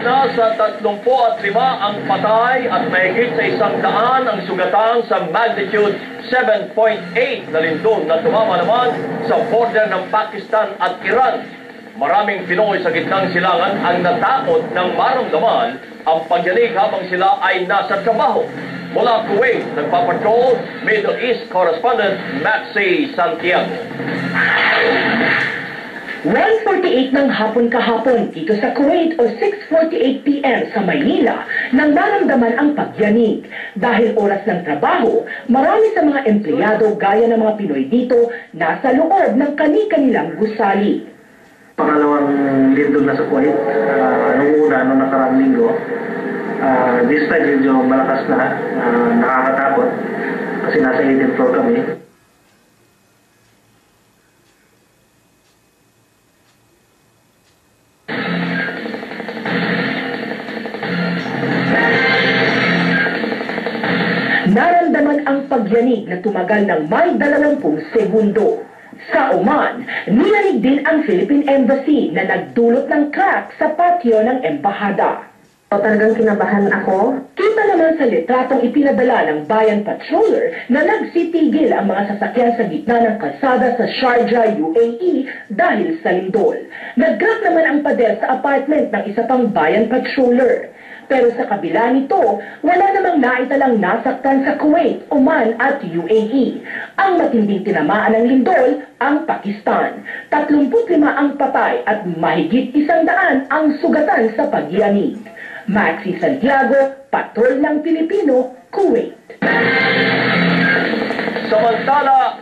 na sa 35 ang patay at mahigit sa 100 ang sugatan sa magnitude 7.8 na lindol na tumama naman sa border ng Pakistan at Iran. Maraming Pinoy sa gitnang silangan ang natakot ng maramdaman ang pagyanig habang sila ay nasa trabaho. Mula Kuwait, nagpapatrol, Middle East Correspondent Maxi Santiago. 1:48 ng hapon kahapon dito sa Kuwait o 6:48 p.m. sa Maynila nang naramdaman ang pagyanig. Dahil oras ng trabaho, marami sa mga empleyado gaya ng mga Pinoy dito nasa loob ng kani-kanilang gusali. Pangalawang lindol na sa Kuwait, nung una, nung nakaraang linggo. This time medyo malakas na, nakakatakot kasi nasa 18th floor kami. Naramdaman ang pagyanig na tumagal ng may 20 segundo. Sa Oman, nilanig din ang Philippine Embassy na nagdulot ng crack sa patio ng embahada. Talagang kinabahan ako. Kita naman sa litratong ipinadala ng Bayan Patroller na nagsitigil ang mga sasakyan sa gitna ng kalsada sa Sharjah, UAE dahil sa lindol. Nag-crack naman ang pader sa apartment ng isa pang Bayan Patroller. Pero sa kabila nito, wala namang naitalang nasaktan sa Kuwait, Oman at UAE. Ang matinding tinamaan ng lindol, ang Pakistan. 35 ang patay at mahigit 100 ang sugatan sa pagyanig. Maxi Santiago, Patrol ng Pilipino, Kuwait. Samantala,